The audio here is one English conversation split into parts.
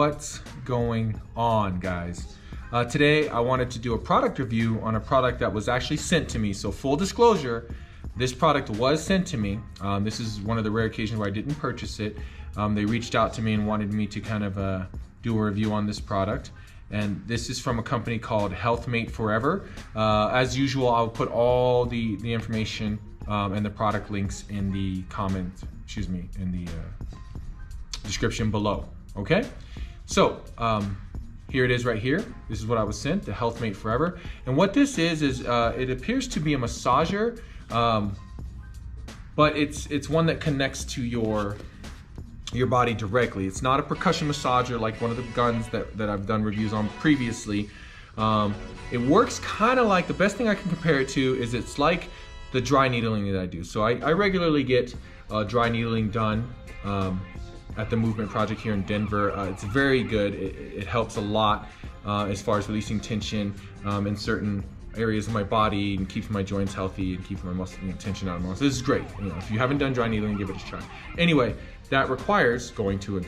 What's going on, guys? Today I wanted to do a product review on a product that was actually sent to me. So full disclosure, this product was sent to me. This is one of the rare occasions where I didn't purchase it. They reached out to me and wanted me to kind of do a review on this product. And this is from a company called Healthmate Forever. As usual, I'll put all the information and the product links in the in the description below, okay? So, here it is right here. This is what I was sent, the Healthmate Forever. And what this is it appears to be a massager, but it's one that connects to your body directly. It's not a percussion massager like one of the guns that I've done reviews on previously. It works kind of like, the best thing I can compare it to is it's like the dry needling that I do. So I regularly get dry needling done at the Movement Project here in Denver. It's very good. It helps a lot as far as releasing tension in certain areas of my body and keeps my joints healthy and keeps my muscle, tension out of my muscles. This is great. If you haven't done dry needling, give it a try. Anyway, that requires going to a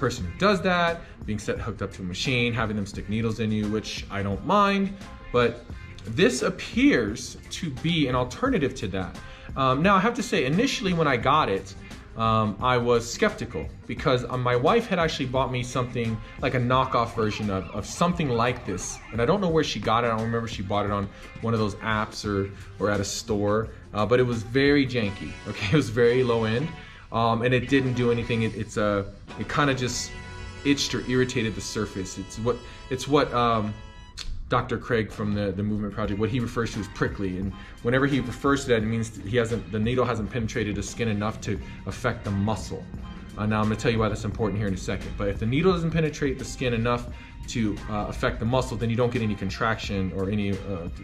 person who does that, being hooked up to a machine, having them stick needles in you, which I don't mind, but this appears to be an alternative to that. Now I have to say, initially when I got it, I was skeptical because my wife had actually bought me something like a knockoff version of something like this, and I don't know where she got it. I don't remember if she bought it on one of those apps or at a store, but it was very janky. Okay, it was very low end, and it didn't do anything. It kind of just itched or irritated the surface. It's what Dr. Craig from the Movement Project, what he refers to as prickly, and whenever he refers to that, it means the needle hasn't penetrated the skin enough to affect the muscle. Now I'm going to tell you why that's important here in a second. But if the needle doesn't penetrate the skin enough to affect the muscle, then you don't get any contraction or any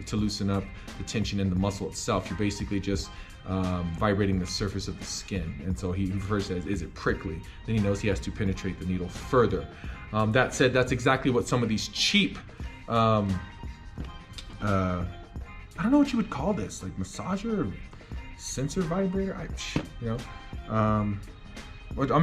to loosen up the tension in the muscle itself. You're basically just vibrating the surface of the skin, and so he refers to it as, is it prickly? Then he knows he has to penetrate the needle further. That said, that's exactly what some of these cheap I don't know what you would call this, like massager or sensor vibrator. I'm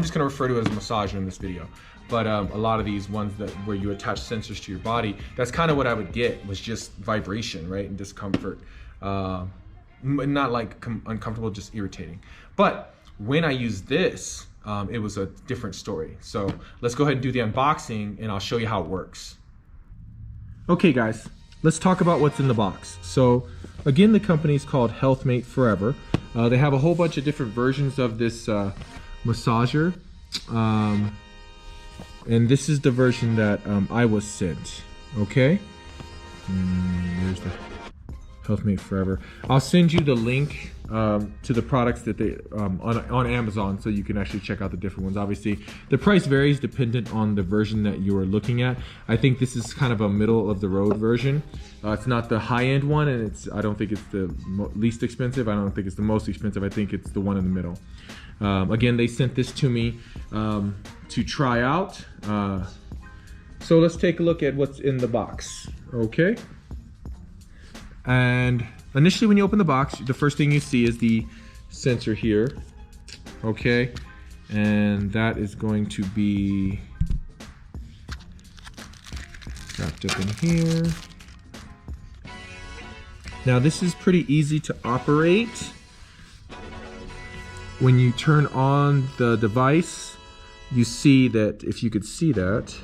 just gonna refer to it as a massager in this video. But a lot of these ones where you attach sensors to your body, that's kind of what I would get, was just vibration, right, and discomfort. Not like uncomfortable, just irritating. But when I used this, it was a different story. So let's go ahead and do the unboxing, and I'll show you how it works. Okay guys, let's talk about what's in the box. So again, the company is called Healthmate Forever. They have a whole bunch of different versions of this massager. And this is the version that I was sent, okay? There's the Healthmate Forever. I'll send you the link to the products that they on Amazon, so you can actually check out the different ones. Obviously, the price varies dependent on the version that you are looking at. I think this is kind of a middle of the road version. It's not the high end one, and I don't think it's the least expensive. I don't think it's the most expensive. I think it's the one in the middle. Again, they sent this to me to try out. So let's take a look at what's in the box, okay? And initially when you open the box, the first thing you see is the sensor here, okay? And that is going to be wrapped up in here. Now this is pretty easy to operate. When you turn on the device, you see that, if you could see that,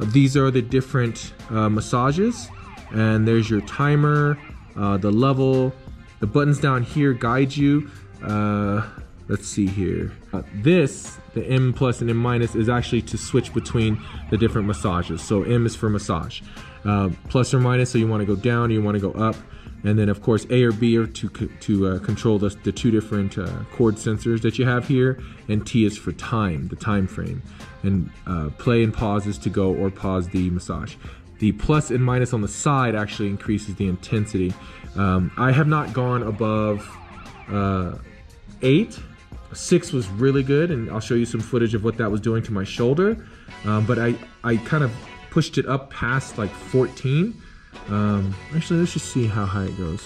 these are the different massages. And there's your timer, the level, the buttons down here guide you. Let's see here. The M plus and M minus is actually to switch between the different massages. So M is for massage. Plus or minus, so you want to go down, you want to go up. And then of course A or B are to control the two different cord sensors that you have here. And T is for time, the time frame. And play and pause is to go or pause the massage. The plus and minus on the side actually increases the intensity. I have not gone above 8. 6 was really good, and I'll show you some footage of what that was doing to my shoulder. But I kind of pushed it up past like 14. Actually, let's just see how high it goes.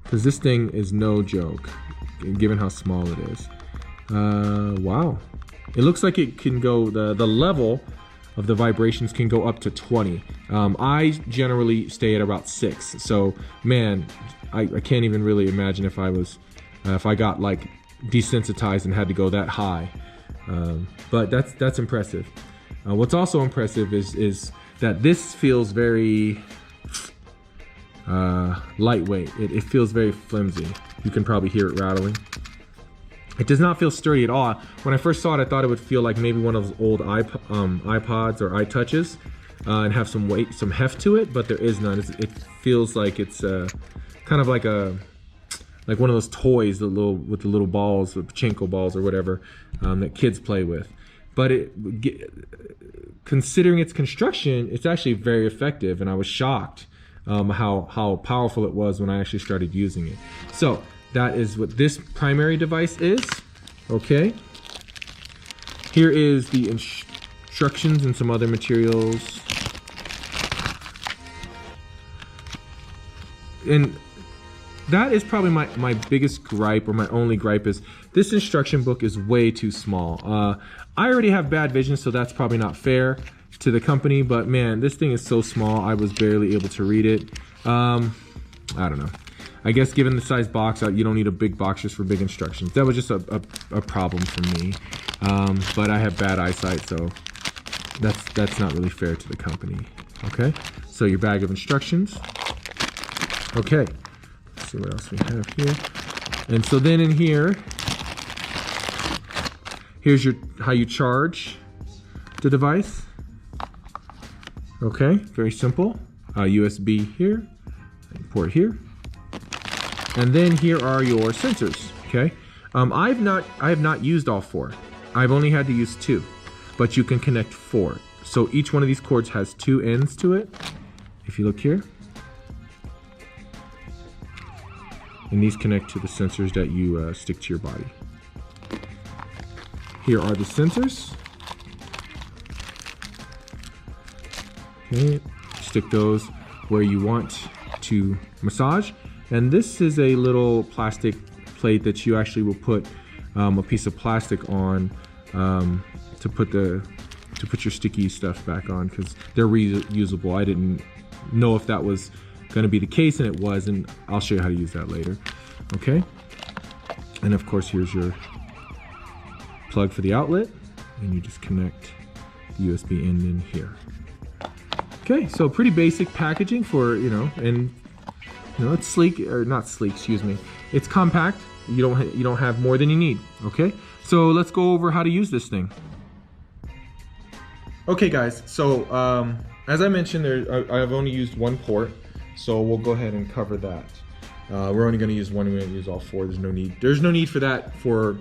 Because this thing is no joke, given how small it is. Wow. It looks like it can go, the level of the vibrations can go up to 20. I generally stay at about 6. So man, I can't even really imagine if I got like desensitized and had to go that high. But that's impressive. What's also impressive is that this feels very lightweight. It feels very flimsy. You can probably hear it rattling. It does not feel sturdy at all. When I first saw it, I thought it would feel like maybe one of those old iPods or iTouches and have some weight, some heft to it, but there is none. It feels like it's kind of like one of those toys, with the little balls, the pachinko balls or whatever, that kids play with. But considering its construction, it's actually very effective, and I was shocked how powerful it was when I actually started using it. So that is what this primary device is. Okay. Here is the instructions and some other materials. And that is probably my biggest gripe, or my only gripe, is this instruction book is way too small. I already have bad vision, so that's probably not fair to the company, but man, this thing is so small, I was barely able to read it. I don't know. I guess given the size box, you don't need a big box just for big instructions. That was just a problem for me. But I have bad eyesight, so that's not really fair to the company. Okay, so your bag of instructions. Okay, let's see what else we have here. And so then in here, here's how you charge the device. Okay, very simple. USB here, port here. And then here are your sensors, okay? I have not used all 4. I've only had to use 2, but you can connect 4. So each one of these cords has 2 ends to it. If you look here. And these connect to the sensors that you stick to your body. Here are the sensors. Okay, stick those where you want to massage. And this is a little plastic plate that you actually will put a piece of plastic on to put your sticky stuff back on, because they're reusable. I didn't know if that was going to be the case, and it was, and I'll show you how to use that later. Okay, and of course here's your plug for the outlet, and you just connect the USB end in here. Okay, so pretty basic packaging for, and it's sleek, or not sleek, excuse me. It's compact. You don't have more than you need. Okay, so let's go over how to use this thing. Okay, guys. So as I mentioned, I've only used 1 port, so we'll go ahead and cover that. We're only going to use 1. We're going to use all 4. There's no need for that for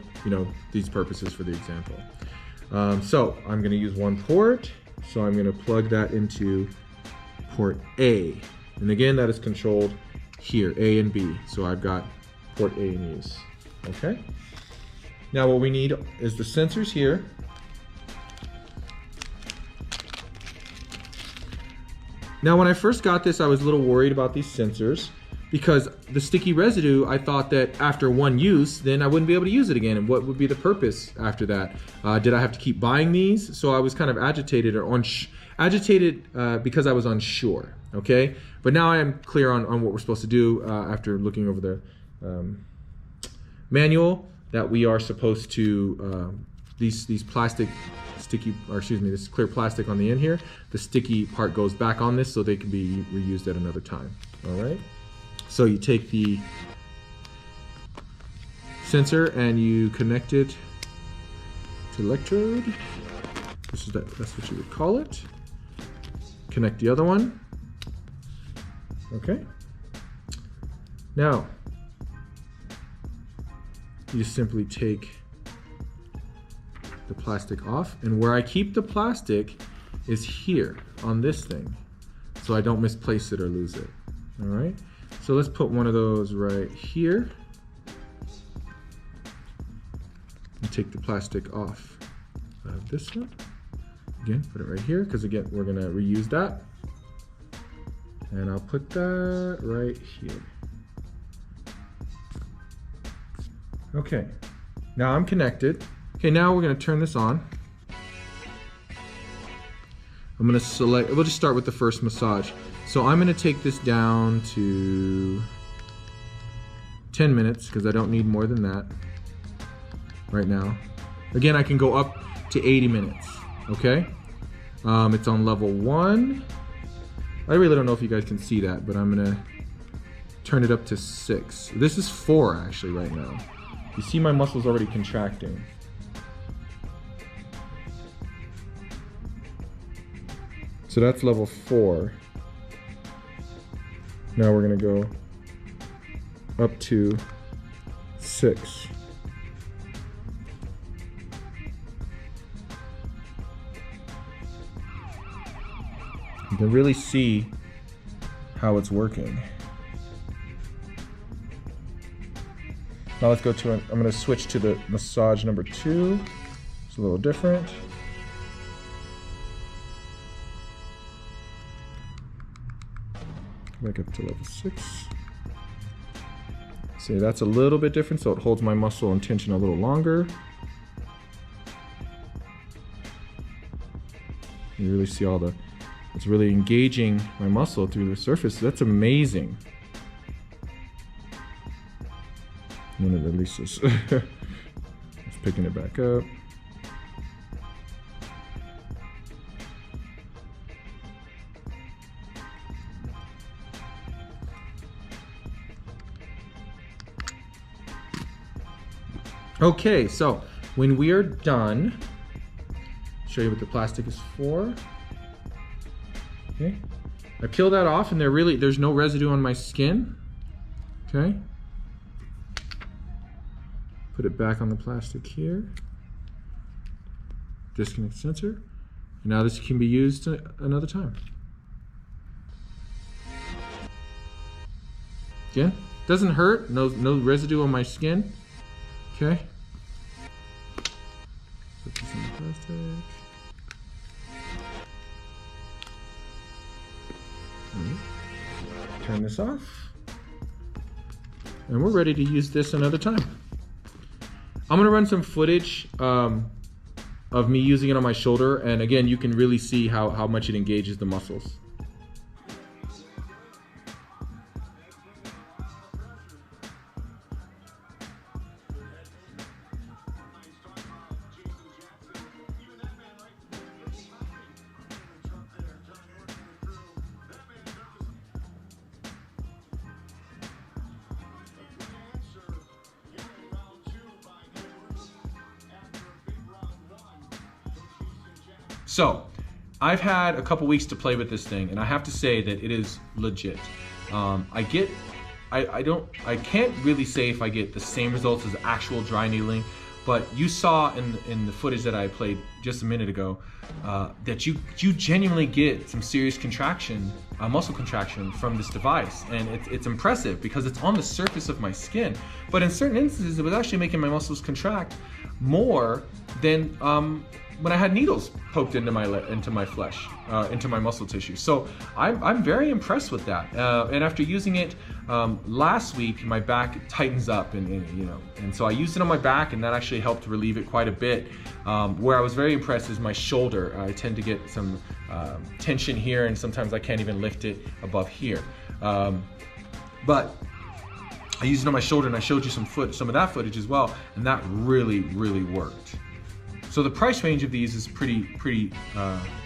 these purposes for the example. So I'm going to use 1 port. So I'm going to plug that into port A, and again that is controlled here, A and B. So I've got port A in use. Okay. Now what we need is the sensors here. Now when I first got this, I was a little worried about these sensors, because the sticky residue, I thought that after 1 use, then I wouldn't be able to use it again. And what would be the purpose after that? Did I have to keep buying these? So I was kind of agitated, because I was unsure, okay? But now I am clear on what we're supposed to do after looking over the manual, that we are supposed to, these plastic sticky, or excuse me, this clear plastic on the end here, the sticky part goes back on this so they can be reused at another time, all right? So you take the sensor and you connect it to electrode. That's what you would call it. Connect the other one. Okay. Now, you just simply take the plastic off, and where I keep the plastic is here on this thing, so I don't misplace it or lose it. All right. So let's put one of those right here and take the plastic off of this one. Again, put it right here, because again, we're gonna reuse that. And I'll put that right here. Okay, Now I'm connected. Okay, now we're gonna turn this on. I'm gonna select, we'll just start with the first massage. So I'm gonna take this down to 10 minutes because I don't need more than that right now. Again, I can go up to 80 minutes, okay? It's on level 1. I really don't know if you guys can see that, but I'm gonna turn it up to 6. This is 4 actually right now. You see my muscles already contracting. So that's level 4. Now we're gonna go up to 6. You can really see how it's working. Now let's go to, I'm gonna switch to the massage number 2. It's a little different. Back up to level 6. See, that's a little bit different, so it holds my muscle in tension a little longer. You really see all the, it's really engaging my muscle through the surface. That's amazing. And then it releases. It's picking it back up. Okay, so when we are done, show you what the plastic is for. Okay, I peel that off and there's no residue on my skin. Okay, put it back on the plastic here. Disconnect sensor. And now this can be used another time. Again, doesn't hurt, no residue on my skin. Okay. Put this in the plastic. Turn this off. And we're ready to use this another time. I'm gonna run some footage of me using it on my shoulder, and again, you can really see how much it engages the muscles. So, I've had a couple weeks to play with this thing, and I have to say that it is legit. I can't really say if I get the same results as actual dry needling, but you saw in the footage that I played just a minute ago that you genuinely get some serious contraction, muscle contraction from this device, and it's impressive because it's on the surface of my skin. But in certain instances, it was actually making my muscles contract more than when I had needles poked into my flesh, into my muscle tissue. So I'm very impressed with that. And after using it last week, my back tightens up, and so I used it on my back, and that actually helped relieve it quite a bit. Where I was very impressed is my shoulder. I tend to get some tension here, and sometimes I can't even lift it above here. But I used it on my shoulder, and I showed you some of that footage as well, and that really, really worked. So the price range of these is pretty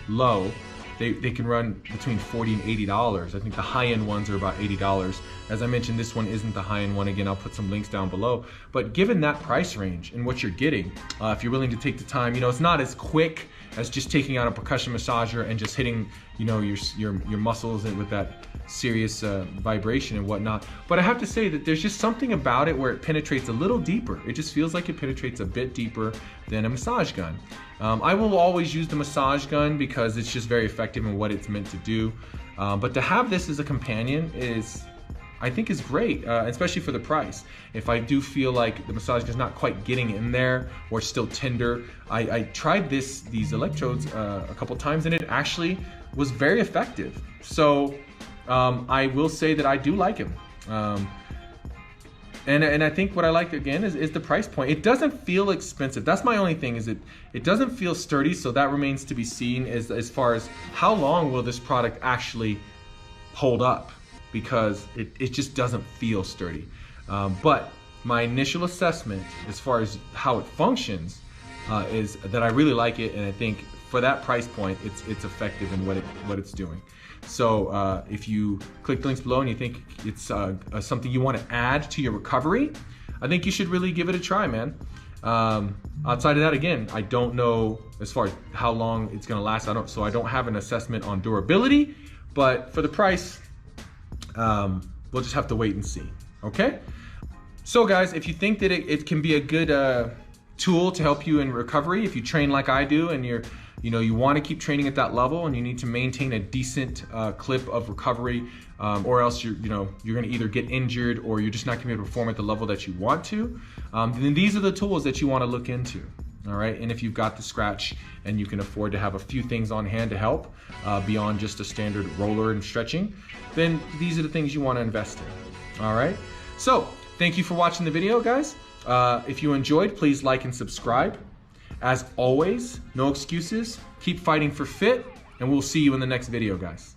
low. They can run between $40 and $80. I think the high-end ones are about $80. As I mentioned, this one isn't the high-end one. Again, I'll put some links down below. But given that price range and what you're getting, if you're willing to take the time, it's not as quick as just taking out a percussion massager and just hitting, your muscles with that serious vibration and whatnot. But I have to say that there's just something about it where it penetrates a little deeper. It just feels like it penetrates a bit deeper than a massage gun. I will always use the massage gun because it's just very effective in what it's meant to do. But to have this as a companion I think is great, especially for the price. If I do feel like the massage gun is not quite getting in there or still tender, I tried these electrodes a couple times, and it actually was very effective. So I will say that I do like him. And I think what I like again is the price point. It doesn't feel expensive. That's my only thing, is it doesn't feel sturdy, so that remains to be seen as far as how long will this product actually hold up, because it just doesn't feel sturdy. But my initial assessment as far as how it functions is that I really like it, and I think for that price point it's effective in what it's doing. So if you click the links below and you think it's something you want to add to your recovery, I think you should really give it a try, man. Outside of that, again, I don't know as far as how long it's gonna last. So I don't have an assessment on durability, but for the price, we'll just have to wait and see, okay? So guys, if you think that it can be a good tool to help you in recovery, if you train like I do and you want to keep training at that level and you need to maintain a decent clip of recovery, or else you're going to either get injured or you're just not going to be able to perform at the level that you want to, then these are the tools that you want to look into. All right, and if you've got the scratch and you can afford to have a few things on hand to help beyond just a standard roller and stretching, then these are the things you want to invest in. All right, so thank you for watching the video, guys. If you enjoyed, please like and subscribe. As always, no excuses, keep fighting for fit, and we'll see you in the next video, guys.